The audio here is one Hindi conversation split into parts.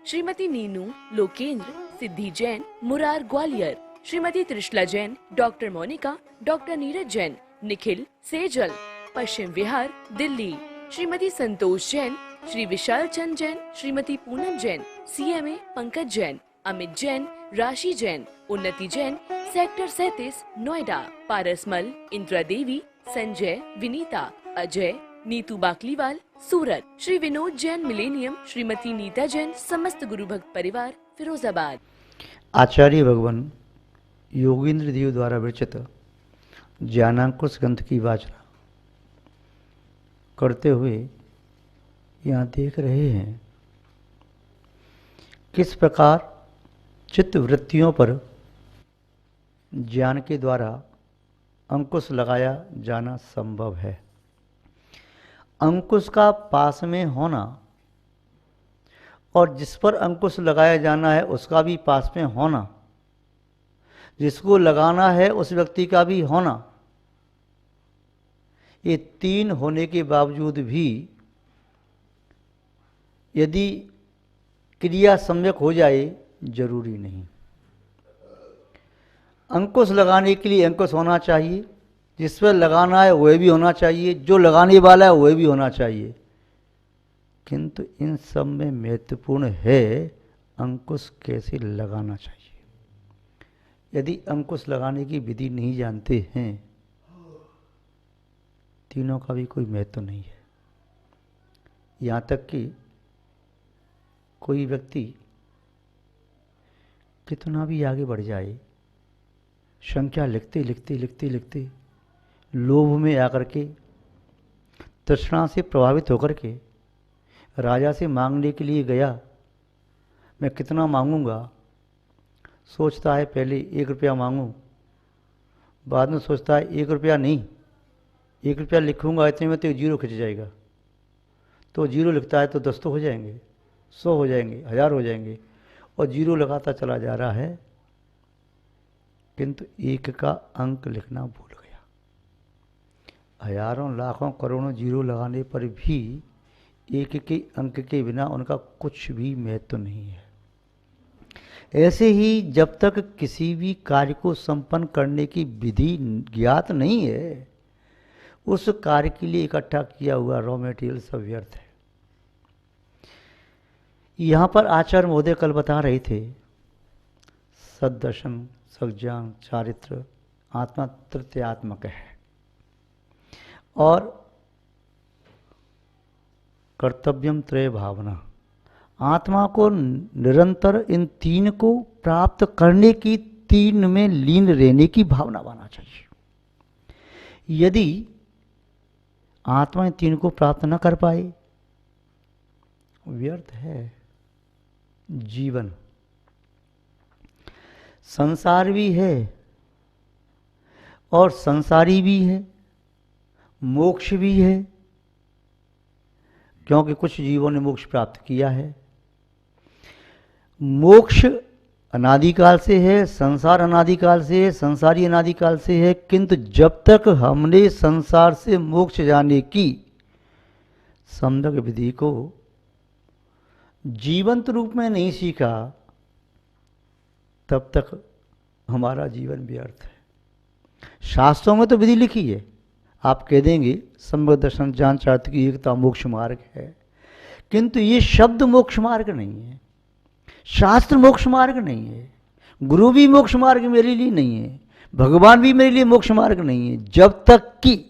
श्रीमती नीनू लोकेंद्र सिद्धि Jain Murar Gwalior, Shrimati Trishala Jain, doctor Monika, doctor Neeraj Jain, Nikhil Sejal Paschim Vihar Delhi, Shrimati Santosh Jain, Shri Vishal Chand Jain, Shrimati Poonam Jain, CMA Pankaj Jain, Amit Jain, राशि जैन, उन्नति जैन, सेक्टर 37 नोएडा, पारसमल, इंदिरा देवी, संजय, विनीता, अजय, नीतू बाकलीवाल सूरत, श्री विनोद जैन मिलेनियम, श्रीमती नीता जैन, समस्त गुरु भक्त परिवार फिरोजाबाद। आचार्य भगवान योगेंद्र देव द्वारा विरचित ज्ञानांकुश ग्रंथ की वाचना करते हुए यहाँ देख रहे हैं किस प्रकार चित्त वृत्तियों पर ज्ञान के द्वारा अंकुश लगाया जाना संभव है। अंकुश का पास में होना और जिस पर अंकुश लगाया जाना है उसका भी पास में होना, जिसको लगाना है उस व्यक्ति का भी होना, ये तीन होने के बावजूद भी यदि क्रिया सम्यक हो जाए जरूरी नहीं। अंकुश लगाने के लिए अंकुश होना चाहिए, जिस पर लगाना है वह भी होना चाहिए, जो लगाने वाला है वह भी होना चाहिए, किंतु इन सब में महत्वपूर्ण है अंकुश कैसे लगाना चाहिए। यदि अंकुश लगाने की विधि नहीं जानते हैं, तीनों का भी कोई महत्व नहीं है। यहाँ तक कि कोई व्यक्ति कितना भी आगे बढ़ जाए, संख्या लिखते लिखते लिखते लिखते लोभ में आकर के, तृष्णा से प्रभावित होकर के राजा से मांगने के लिए गया, मैं कितना मांगूंगा, सोचता है पहले 1 रुपया मांगूं, बाद में सोचता है 1 रुपया नहीं, 1 रुपया लिखूंगा इतने में तो 0 खिंच जाएगा, तो 0 लिखता है तो 10 तो हो जाएंगे, 100 हो जाएंगे, 1000 हो जाएंगे, और 0 लगाता चला जा रहा है, किंतु 1 का अंक लिखना भूल गया। हजारों लाखों करोड़ों 0 लगाने पर भी 1 के अंक के बिना उनका कुछ भी महत्व नहीं है। ऐसे ही जब तक किसी भी कार्य को संपन्न करने की विधि ज्ञात नहीं है, उस कार्य के लिए इकट्ठा किया हुआ रॉ मटेरियल सब व्यर्थ है। यहाँ पर आचार्य महोदय कल बता रहे थे, सद्दर्शन, सज्ञान, चारित्र, आत्मा तृतीयात्मक है और कर्तव्यम त्रय भावना, आत्मा को निरंतर इन 3 को प्राप्त करने की, 3 में लीन रहने की भावना बनाना चाहिए। यदि आत्मा इन 3 को प्राप्त न कर पाए, व्यर्थ है जीवन। संसार भी है और संसारी भी है, मोक्ष भी है, क्योंकि कुछ जीवों ने मोक्ष प्राप्त किया है। मोक्ष अनादिकाल से है, संसार अनादिकाल से है, संसारी अनादिकाल से है, किंतु जब तक हमने संसार से मोक्ष जाने की सम्यक विधि को जीवंत रूप में नहीं सीखा, तब तक हमारा जीवन व्यर्थ है। शास्त्रों में तो विधि लिखी है, आप कह देंगे सम्यक दर्शन ज्ञान चारित्र की एकता मोक्ष मार्ग है, किंतु ये शब्द मोक्ष मार्ग नहीं है, शास्त्र मोक्ष मार्ग नहीं है, गुरु भी मोक्ष मार्ग मेरे लिए नहीं है, भगवान भी मेरे लिए मोक्ष मार्ग नहीं है, जब तक कि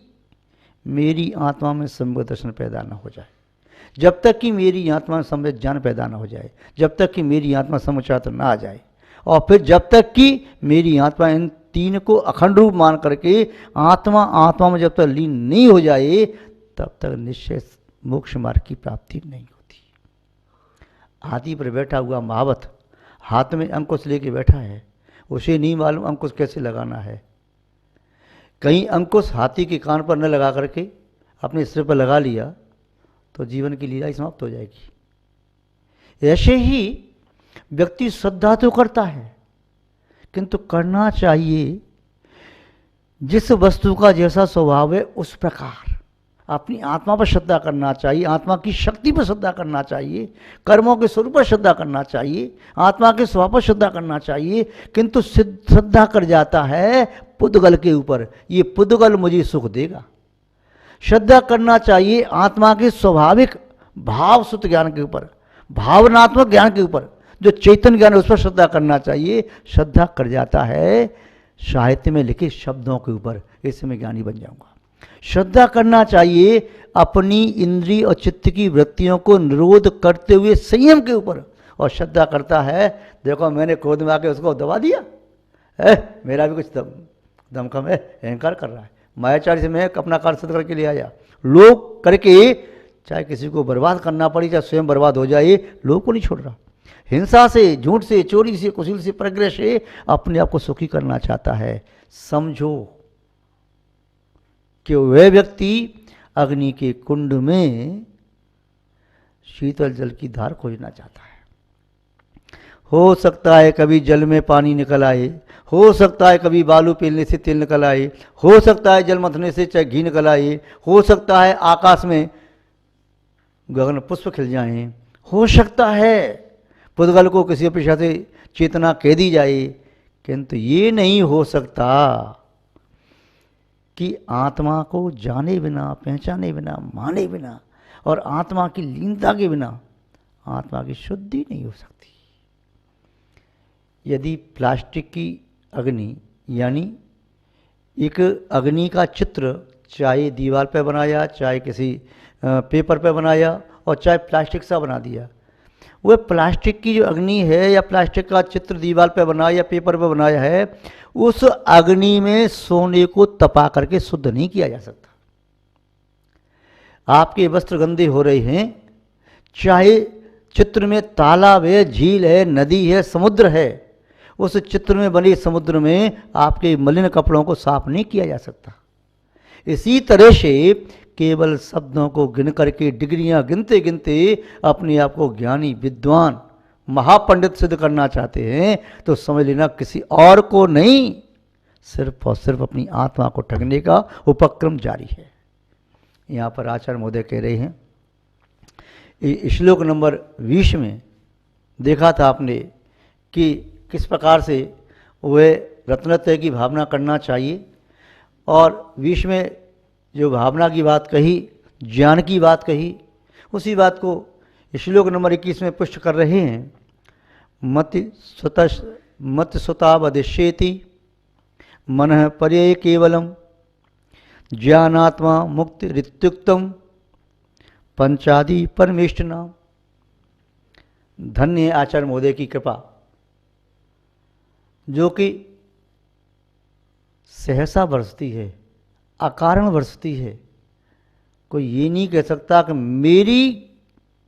मेरी आत्मा में सम्यक दर्शन पैदा न हो जाए, जब तक कि मेरी आत्मा में सम्यक ज्ञान पैदा न हो जाए, जब तक कि मेरी आत्मा सम्यक चारित्र न आ जाए, और फिर जब तक कि मेरी आत्मा इन 3 को अखंड रूप मान करके आत्मा में जब तक लीन नहीं हो जाए, तब तक निश्चय मोक्ष मार्ग की प्राप्ति नहीं होती। हाथी पर बैठा हुआ महावत हाथ में अंकुश लेके बैठा है, उसे नहीं मालूम अंकुश कैसे लगाना है। कहीं अंकुश हाथी के कान पर न लगा करके अपने सिर पर लगा लिया तो जीवन की लीला ही समाप्त हो जाएगी। ऐसे ही व्यक्ति श्रद्धा तो करता है, किंतु करना चाहिए जिस वस्तु का जैसा स्वभाव है उस प्रकार, अपनी आत्मा पर श्रद्धा करना चाहिए, आत्मा की शक्ति पर श्रद्धा करना चाहिए, कर्मों के स्वरूप पर श्रद्धा करना चाहिए, आत्मा के स्वभाव पर श्रद्धा करना चाहिए। किंतु श्रद्धा कर जाता है पुद्गल के ऊपर, ये पुद्गल मुझे सुख देगा। श्रद्धा करना चाहिए आत्मा के स्वाभाविक भाव सुत ज्ञान के ऊपर, भावनात्मक ज्ञान के ऊपर, जो चैतन्य ज्ञान है उस पर श्रद्धा करना चाहिए। श्रद्धा कर जाता है साहित्य में लिखे शब्दों के ऊपर, इससे मैं ज्ञानी बन जाऊंगा। श्रद्धा करना चाहिए अपनी इंद्रिय और चित्त की वृत्तियों को निरोध करते हुए संयम के ऊपर, और श्रद्धा करता है देखो मैंने क्रोध में आके उसको दबा दिया, मेरा भी कुछ दम कम है, अहंकार कर रहा है, मायाचारी से मैं अपना कार्य सिद्ध करके ले आया, लोग करके चाहे किसी को बर्बाद करना पड़े चाहे स्वयं बर्बाद हो जाए, लोगों को नहीं छोड़ रहा। हिंसा से, झूठ से, चोरी से, कुशील से, प्रग्रह से अपने आप को सुखी करना चाहता है। समझो कि वह व्यक्ति अग्नि के कुंड में शीतल जल की धार खोजना चाहता है। हो सकता है कभी जल में पानी निकल आए, हो सकता है कभी बालू पीलने से तेल निकल आए, हो सकता है जल मथने से चाहे घी निकल आए, हो सकता है आकाश में गगन पुष्प खिल जाएं, हो सकता है पुद्गल को किसी अपेक्षा से चेतना कह दी जाए, किंतु ये नहीं हो सकता कि आत्मा को जाने बिना, पहचाने बिना, माने बिना और आत्मा की लीनता के बिना आत्मा की शुद्धि नहीं हो सकती। यदि प्लास्टिक की अग्नि यानी एक अग्नि का चित्र चाहे दीवार पर बनाया, चाहे किसी पेपर पे बनाया और चाहे प्लास्टिक सा बना दिया, वह प्लास्टिक की जो अग्नि है या प्लास्टिक का चित्र दीवार पे बनाया या पेपर पे बनाया है, उस अग्नि में सोने को तपा करके शुद्ध नहीं किया जा सकता। आपके वस्त्र गंदे हो रहे हैं, चाहे चित्र में तालाब है, झील है, नदी है, समुद्र है, उस चित्र में बने समुद्र में आपके मलिन कपड़ों को साफ नहीं किया जा सकता। इसी तरह से केवल शब्दों को गिन करके, डिग्रियां गिनते गिनते अपने आप को ज्ञानी, विद्वान, महापंडित सिद्ध करना चाहते हैं तो समझ लेना किसी और को नहीं, सिर्फ और सिर्फ अपनी आत्मा को ठगने का उपक्रम जारी है। यहाँ पर आचार्य महोदय कह रहे हैं, श्लोक नंबर 20 में देखा था आपने कि किस प्रकार से वह रत्नत्रय की भावना करना चाहिए, और 20 में जो भावना की बात कही, ज्ञान की बात कही, उसी बात को श्लोक नंबर 21 में पुष्ट कर रहे हैं। मत स्वतावदिश्येति मनः पर्यय केवलम ज्ञानात्मा मुक्ति ऋत्युक्तम पंचादि परमेष्टनाम। धन्य आचार्य महोदय की कृपा, जो कि सहसा बरसती है, अकारण बरसती है। कोई ये नहीं कह सकता कि मेरी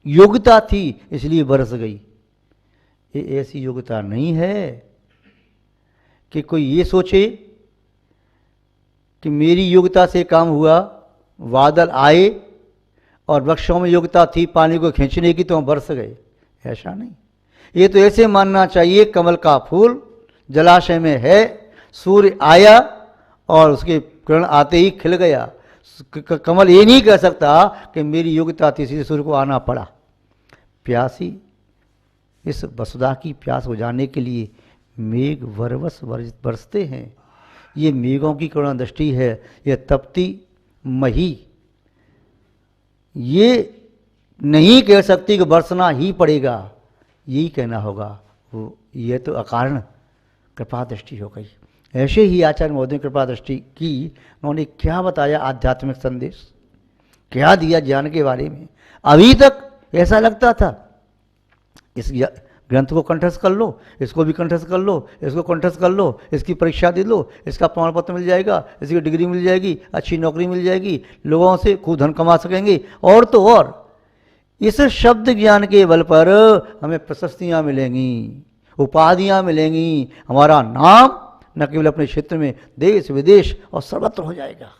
योग्यता थी इसलिए बरस गई। ये ऐसी योग्यता नहीं है कि कोई ये सोचे कि मेरी योग्यता से काम हुआ, बादल आए और वृक्षों में योग्यता थी पानी को खींचने की तो हम बरस गए, ऐसा नहीं। ये तो ऐसे मानना चाहिए कमल का फूल जलाशय में है, सूर्य आया और उसके किरण आते ही खिल गया। कमल ये नहीं कह सकता कि मेरी योग्यता थी इसलिए सूर्य को आना पड़ा। प्यासी इस वसुधा की प्यास बुझाने के लिए मेघ वरवस बरसते हैं। ये मेघों की करुणा दृष्टि है, यह तपती मही ये नहीं कह सकती कि बरसना ही पड़ेगा, यही कहना होगा। वो ये तो अकारण कृपा दृष्टि हो गई। ऐसे ही आचार्य महोदय ने कृपा दृष्टि की, उन्होंने क्या बताया आध्यात्मिक संदेश, क्या दिया ज्ञान के बारे में। अभी तक ऐसा लगता था इस ग्रंथ को कंठस्थ कर लो, इसको भी कंठस्थ कर लो, इसको कंठस्थ कर लो, इसकी परीक्षा दे लो, इसका प्रमाण पत्र मिल जाएगा, इसकी डिग्री मिल जाएगी, अच्छी नौकरी मिल जाएगी, लोगों से खूब धन कमा सकेंगे, और तो और इस शब्द ज्ञान के बल पर हमें प्रशस्तियाँ मिलेंगी, उपाधियाँ मिलेंगी, हमारा नाम न केवल अपने क्षेत्र में देश विदेश और सर्वत्र हो जाएगा।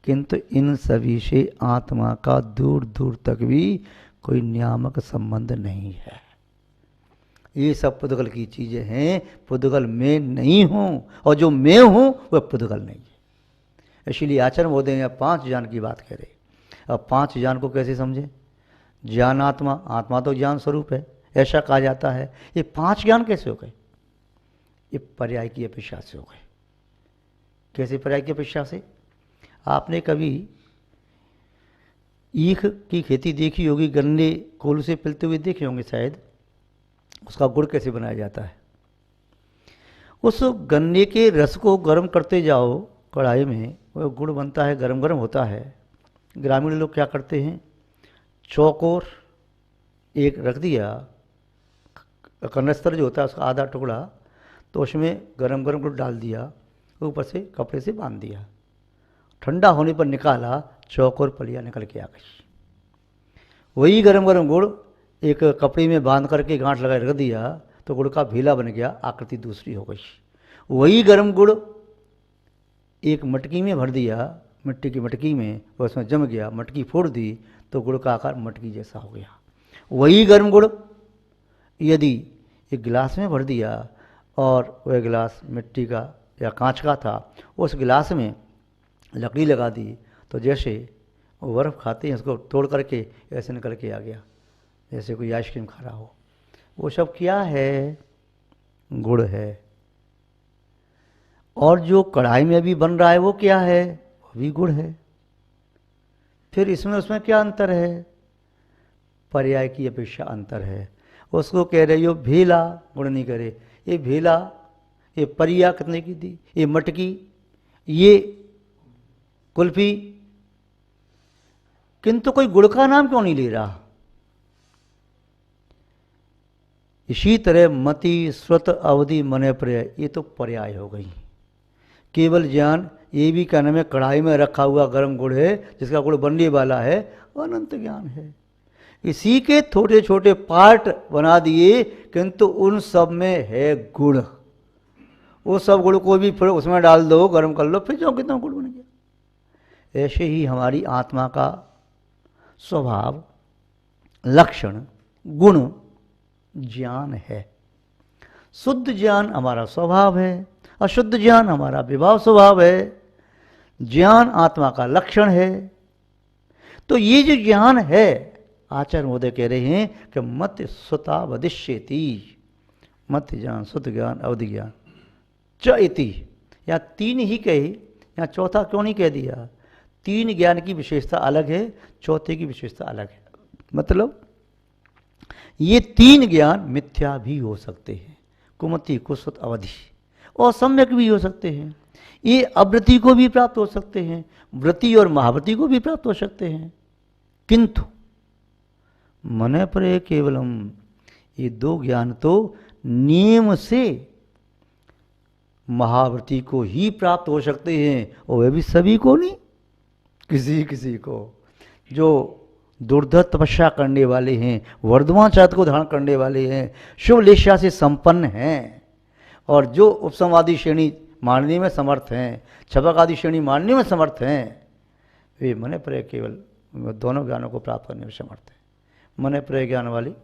किंतु इन सभी से आत्मा का दूर दूर तक भी कोई नियामक संबंध नहीं है। ये सब पुद्गल की चीज़ें हैं। पुद्गल मैं नहीं हूँ, और जो मैं हूँ वह पुद्गल नहीं है। इसलिए आचार्य महोदय 5 ज्ञान की बात कह रहे। अब 5 ज्ञान को कैसे समझें? ज्ञान आत्मा, आत्मा तो ज्ञान स्वरूप है, ऐसा कहा जाता है। ये 5 ज्ञान कैसे हो गए? ये पर्याय की अपेक्षा से हो गए। कैसे पर्याय की अपेक्षा से? आपने कभी ईख की खेती देखी होगी, गन्ने कोल से पिलते हुए देखे होंगे शायद। उसका गुड़ कैसे बनाया जाता है? उस गन्ने के रस को गर्म करते जाओ कढ़ाई में, वह गुड़ बनता है, गरम गरम होता है। ग्रामीण लोग क्या करते हैं, चौकोर एक रख दिया, कनस्तर जो होता है उसका आधा टुकड़ा, तो उसमें गरम गरम गुड़ डाल दिया, ऊपर से कपड़े से बांध दिया, ठंडा होने पर निकाला, चौकोर पलिया निकल के आ गई। वही गरम गरम गुड़ एक कपड़े में बांध करके गांठ लगा रख दिया तो गुड़ का भेला बन गया, आकृति दूसरी हो गई। वही गरम गुड़ एक मटकी में भर दिया, मिट्टी की मटकी में, और उसमें जम गया, मटकी फोड़ दी तो गुड़ का आकार मटकी जैसा हो गया। वही गर्म गुड़ यदि एक गिलास में भर दिया और वह गिलास मिट्टी का या कांच का था, उस गिलास में लकड़ी लगा दी तो जैसे वो बर्फ़ खाते हैं उसको तोड़ करके ऐसे निकल के आ गया, जैसे कोई आइसक्रीम खा रहा हो। वो सब क्या है? गुड़ है। और जो कढ़ाई में अभी बन रहा है वो क्या है? वो भी गुड़ है। फिर इसमें उसमें क्या अंतर है? पर्याय की अपेक्षा अंतर है। उसको कह रहे हो भेला, गुड़ नहीं करे। ये भेला, ये परिया कितने की दी, ये मटकी, ये कुल्फी, किंतु कोई गुड़ का नाम क्यों नहीं ले रहा? इसी तरह मति, श्रुत, अवधि, मन, पर्याय, ये तो पर्याय हो गई। केवल ज्ञान ये भी कहने में कढ़ाई में रखा हुआ गर्म गुड़ है, जिसका गुड़ बनने वाला है, अनंत ज्ञान है। इसी के छोटे छोटे पार्ट बना दिए, किंतु उन सब में है गुड़। वो सब गुड़ को भी फिर उसमें डाल दो, गर्म कर लो, फिर जो कितना गुड़ बन गया। ऐसे ही हमारी आत्मा का स्वभाव, लक्षण, गुण ज्ञान है। शुद्ध ज्ञान हमारा स्वभाव है, अशुद्ध ज्ञान हमारा विभाव स्वभाव है। ज्ञान आत्मा का लक्षण है। तो ये जो ज्ञान है, आचार्य महोदय कह रहे हैं कि मत सुता वदिष्यति, मत ज्ञान, शुद्ध ज्ञान, अवधि ज्ञान, च इति। या 3 ही कहे, या चौथा क्यों नहीं कह दिया? 3 ज्ञान की विशेषता अलग है, चौथे की विशेषता अलग है। मतलब ये 3 ज्ञान मिथ्या भी हो सकते हैं, कुमति, कुसुत, अवधि, और सम्यक भी हो सकते हैं। ये अवृत्ति को भी प्राप्त हो सकते हैं, वृत्ति और महावृत्ति को भी प्राप्त हो सकते हैं। किंतु मन पर केवलम, ये 2 ज्ञान तो नियम से महावृत्ति को ही प्राप्त हो सकते हैं, और वह भी सभी को नहीं, किसी किसी को। जो दुर्धर तपस्या करने वाले हैं, वर्धमान चाहत को धारण करने वाले हैं, शुभ लेशा से संपन्न हैं, और जो उपसमादि श्रेणी मानने में समर्थ हैं, छपक आदि श्रेणी मानने में समर्थ हैं, वे मन पर केवल दोनों ज्ञानों को प्राप्त करने में समर्थ हैं। मन पर ज्ञान वाली,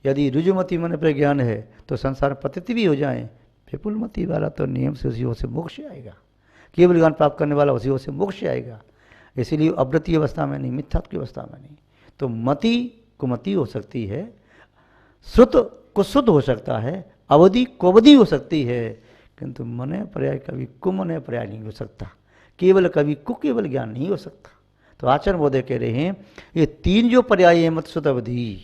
यदि रुजुमति मन पर ज्ञान है तो संसार पतित भी हो जाए, विपुलमति वाला तो नियम से उसी ओर से मोक्ष आएगा। केवल ज्ञान प्राप्त करने वाला उसी ओर से मोक्ष आएगा। इसीलिए अवृत्ति अवस्था में नहीं, मिथ्यात्व की अवस्था में नहीं। तो मति कुमति हो सकती है, श्रुत कुशुद्ध हो सकता है, अवधि कुवधि हो सकती है, किंतु मन पर्याय कभी कुमन पर्याय नहीं हो सकता, केवल कभी कुकेवल ज्ञान नहीं हो सकता। तो आचार्य महोदय कह रहे हैं ये 3 जो पर्याय है, मत, श्रुत, अवधि,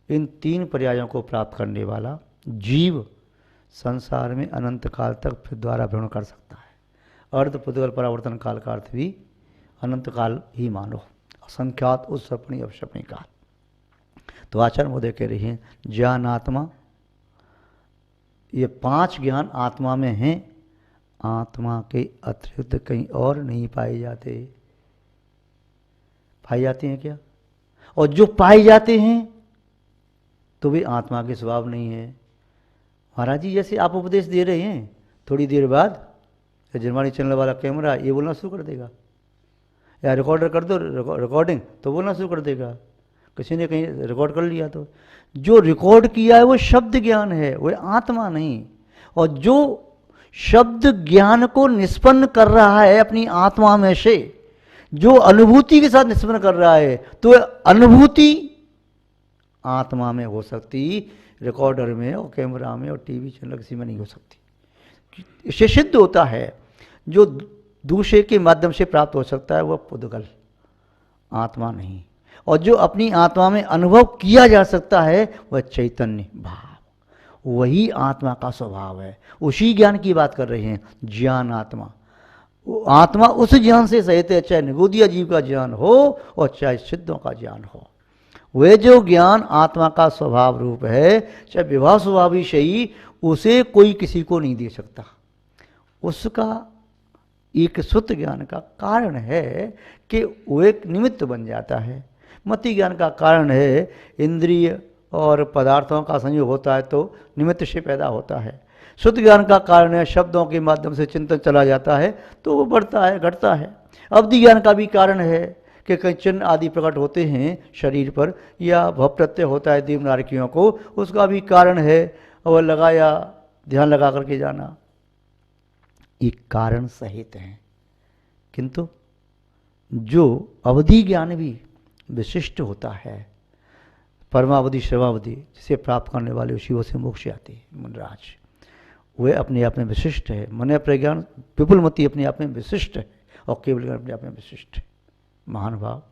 इन 3 पर्यायों को प्राप्त करने वाला जीव संसार में अनंत काल तक फिर द्वारा भ्रमण कर सकता है। अर्ध पुद्गल परावर्तन काल का अर्थ भी अनंत काल ही मानो, असंख्यात उत्सर्पणी अवसर्पणी काल। तो आचार्य महोदय कह रहे हैं ज्ञान आत्मा, ये 5 ज्ञान आत्मा में हैं, आत्मा के अतिरिक्त कहीं और नहीं पाए जाते। पाए जाते हैं क्या? और जो पाए जाते हैं तो वे आत्मा के स्वभाव नहीं है। महाराज जी जैसे आप उपदेश दे रहे हैं, थोड़ी देर बाद जर्मनी चलने वाला कैमरा ये बोलना शुरू कर देगा, या रिकॉर्डर कर दो रिकॉर्डिंग तो बोलना शुरू कर देगा। किसी ने कहीं रिकॉर्ड कर लिया तो जो रिकॉर्ड किया है वो शब्द ज्ञान है, वो आत्मा नहीं। और जो शब्द ज्ञान को निष्पन्न कर रहा है अपनी आत्मा में से, जो अनुभूति के साथ निस्पंदन कर रहा है, तो अनुभूति आत्मा में हो सकती, रिकॉर्डर में और कैमरा में और टीवी चैनल किसी में नहीं हो सकती। इससे सिद्ध होता है जो दूसरे के माध्यम से प्राप्त हो सकता है वह पुद्गल, आत्मा नहीं। और जो अपनी आत्मा में अनुभव किया जा सकता है वह चैतन्य भाव, वही आत्मा का स्वभाव है। उसी ज्ञान की बात कर रहे हैं, ज्ञान आत्मा। आत्मा उस ज्ञान से सहित है, चाहे निगोदिया जीव का ज्ञान हो और चाहे सिद्धों का ज्ञान हो। वे जो ज्ञान आत्मा का स्वभाव रूप है, चाहे विभाव स्वभाव ही सही, उसे कोई किसी को नहीं दे सकता। उसका एक शुद्ध ज्ञान का कारण है कि वो एक निमित्त बन जाता है। मति ज्ञान का कारण है इंद्रिय और पदार्थों का संयोग होता है तो निमित्त से पैदा होता है। शुद्ध ज्ञान का कारण है शब्दों के माध्यम से चिंतन चला जाता है तो वो बढ़ता है, घटता है। अवधि ज्ञान का भी कारण है कि कई चिन्ह आदि प्रकट होते हैं शरीर पर, या भव प्रत्यय होता है देवनारकियों को, उसका भी कारण है और लगाया ध्यान लगा करके जाना। एक कारण सहित हैं, किंतु जो अवधि ज्ञान भी विशिष्ट होता है, परमावधि सर्वावधि, जिसे प्राप्त करने वाले शिव से मोक्ष आते हैं मनराज, वे अपने आप में विशिष्ट है। मन प्रज्ञान विपुलमति अपने आप में विशिष्ट है और केवल ज्ञान अपने आप में विशिष्ट है। महान भाव,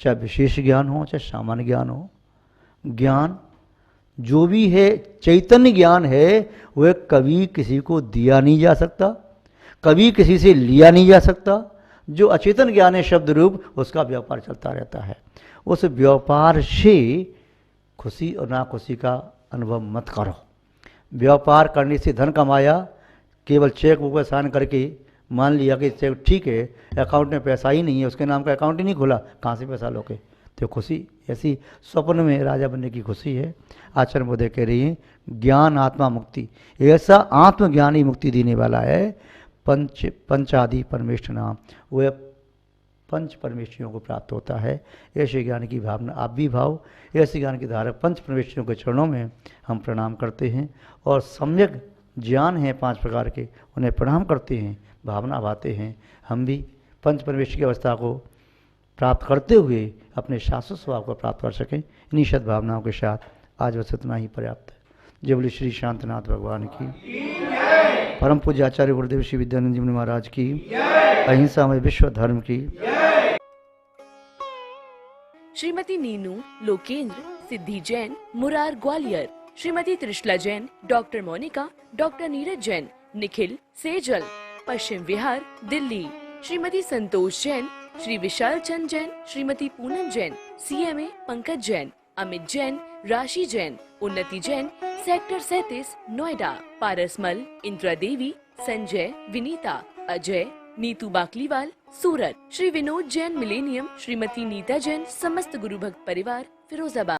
चाहे विशेष ज्ञान हो चाहे सामान्य ज्ञान हो, ज्ञान जो भी है चैतन्य ज्ञान है, वह कभी किसी को दिया नहीं जा सकता, कभी किसी से लिया नहीं जा सकता। जो अचेतन ज्ञान है शब्द रूप, उसका व्यापार चलता रहता है। उस व्यापार से खुशी और ना खुशी का अनुभव मत करो। व्यापार करने से धन कमाया, केवल चेक बुक पर साइन करके मान लिया कि चेक ठीक है, अकाउंट में पैसा ही नहीं है, उसके नाम का अकाउंट ही नहीं खुला, कहाँ से पैसा लोगे? तो खुशी ऐसी स्वप्न में राजा बनने की खुशी है। आचरण बोधे कह रही है ज्ञान आत्मा मुक्ति, ऐसा आत्मज्ञान ही मुक्ति देने वाला है। पंचादि परमेश्वर नाम, वह पंच परमेश्वरों को प्राप्त होता है। ऐसे ज्ञान की भावना आप भी भाव, ऐसे ज्ञान के धारक पंच परमेश्वरों के चरणों में हम प्रणाम करते हैं और सम्यक ज्ञान है 5 प्रकार के, उन्हें प्रणाम करते हैं, भावना भाते हैं। हम भी पंच परमेश्वर की अवस्था को प्राप्त करते हुए अपने शाश्वत स्वभाव को प्राप्त कर सकें। इन्हीं सद्भावनाओं के साथ आज बस इतना ही पर्याप्त है। जय बोले श्री शांतनाथ भगवान की, परम पूज्य आचार्य गुरुदेव श्री विद्यानंद जी महाराज की, अहिंसा में विश्व धर्म की। श्रीमती नीनू लोकेंद्र सिद्धि Jain Murar Gwalior, Shrimati Trishala Jain, doctor Monika, doctor Neeraj Jain, Nikhil Sejal Paschim Vihar Delhi, Shrimati Santosh Jain, Shri Vishal Chand Jain, Shrimati Poonam Jain, CMA Pankaj Jain, Amit Jain, राशि जैन, उन्नति जैन, सेक्टर 37 नोएडा, पारसमल, इंदिरा देवी, संजय, विनीता, अजय, नीतू बाकलीवाल सूरत, श्री विनोद जैन मिलेनियम, श्रीमती नीता जैन, समस्त गुरु भक्त परिवार फिरोजाबाद।